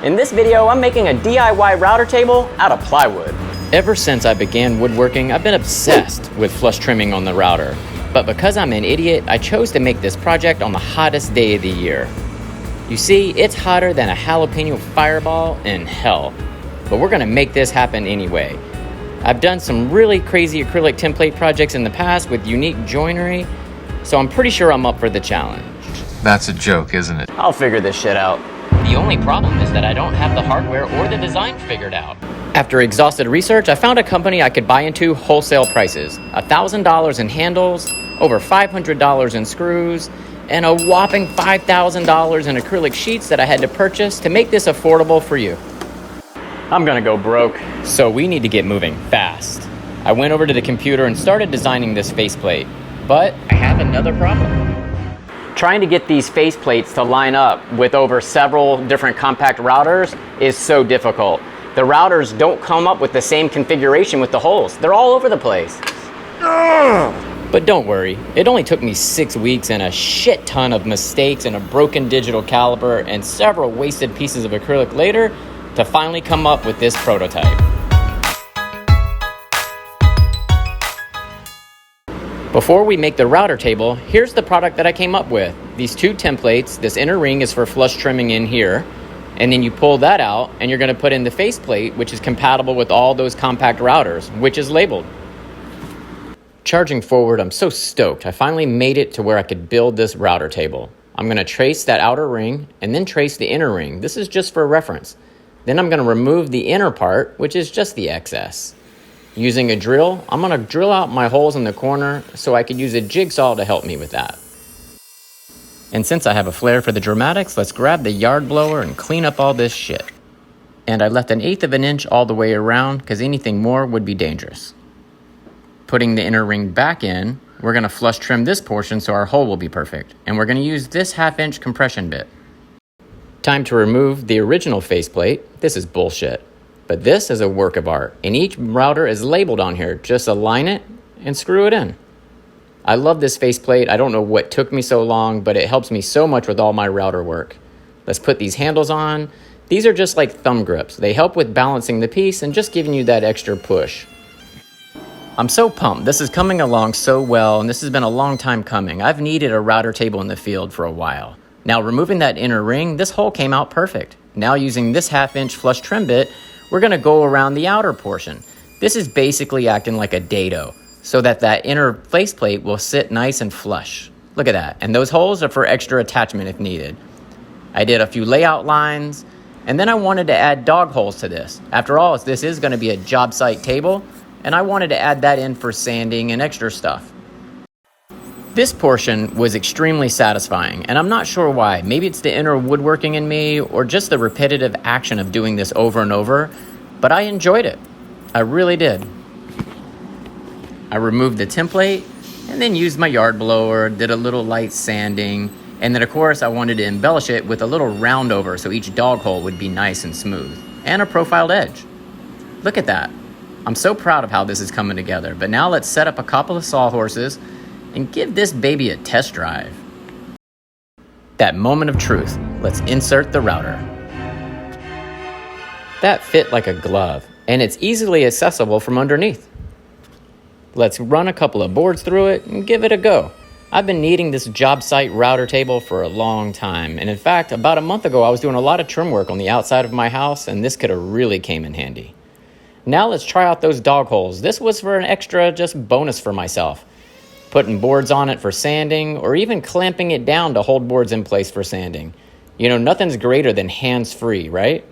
In this video, I'm making a DIY router table out of plywood. Ever since I began woodworking, I've been obsessed with flush trimming on the router. But because I'm an idiot, I chose to make this project on the hottest day of the year. You see, it's hotter than a jalapeno fireball in hell. But we're gonna make this happen anyway. I've done some really crazy acrylic template projects in the past with unique joinery, so I'm pretty sure I'm up for the challenge. That's a joke, isn't it? I'll figure this shit out. The only problem is that I don't have the hardware or the design figured out. After exhaustive research, I found a company I could buy into wholesale prices. $1,000 in handles, over $500 in screws, and a whopping $5,000 in acrylic sheets that I had to purchase to make this affordable for you. I'm gonna go broke. So we need to get moving fast. I went over to the computer and started designing this faceplate, but I have another problem. Trying to get these faceplates to line up with over several different compact routers is so difficult. The routers don't come up with the same configuration with the holes. They're all over the place. But don't worry, it only took me 6 weeks and a shit ton of mistakes and a broken digital caliper and several wasted pieces of acrylic later to finally come up with this prototype. Before we make the router table, here's the product that I came up with. These two templates. This inner ring is for flush trimming in here, and then you pull that out and you're gonna put in the faceplate, which is compatible with all those compact routers, which is labeled. Charging forward, I'm so stoked. I finally made it to where I could build this router table. I'm gonna trace that outer ring and then trace the inner ring. This is just for reference. Then I'm gonna remove the inner part, which is just the excess. Using a drill, I'm gonna drill out my holes in the corner so I could use a jigsaw to help me with that. And since I have a flair for the dramatics, let's grab the yard blower and clean up all this shit. And I left 1/8 of an inch all the way around because anything more would be dangerous. Putting the inner ring back in, we're gonna flush trim this portion so our hole will be perfect. And we're gonna use this 1/2 inch compression bit. Time to remove the original faceplate. This is bullshit. But this is a work of art, and each router is labeled on here. Just align it and screw it in. I love this faceplate. I don't know what took me so long, but it helps me so much with all my router work. Let's put these handles on. These are just like thumb grips. They help with balancing the piece and just giving you that extra push. I'm so pumped. This is coming along so well, and this has been a long time coming. I've needed a router table in the field for a while. Now, removing that inner ring, this hole came out perfect. Now, using this 1/2 inch flush trim bit, we're gonna go around the outer portion. This is basically acting like a dado so that that inner faceplate will sit nice and flush. Look at that. And those holes are for extra attachment if needed. I did a few layout lines, and then I wanted to add dog holes to this. After all, this is gonna be a job site table, and I wanted to add that in for sanding and extra stuff. This portion was extremely satisfying, and I'm not sure why. Maybe it's the inner woodworking in me or just the repetitive action of doing this over and over, but I enjoyed it. I really did. I removed the template and then used my yard blower, did a little light sanding, and then of course I wanted to embellish it with a little round over so each dog hole would be nice and smooth, and a profiled edge. Look at that. I'm so proud of how this is coming together, but now let's set up a couple of sawhorses and give this baby a test drive. That moment of truth. Let's insert the router. That fit like a glove, and it's easily accessible from underneath. Let's run a couple of boards through it and give it a go. I've been needing this job site router table for a long time, and in fact, about a month ago, I was doing a lot of trim work on the outside of my house, and this could have really came in handy. Now let's try out those dog holes. This was for an extra just bonus for myself. Putting boards on it for sanding, or even clamping it down to hold boards in place for sanding. You know, nothing's greater than hands-free, right?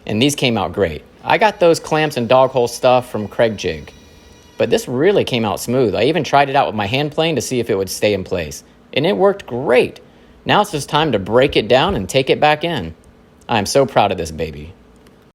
And these came out great. I got those clamps and dog hole stuff from Craig Jig. But this really came out smooth. I even tried it out with my hand plane to see if it would stay in place. And it worked great. Now it's just time to break it down and take it back in. I'm so proud of this baby.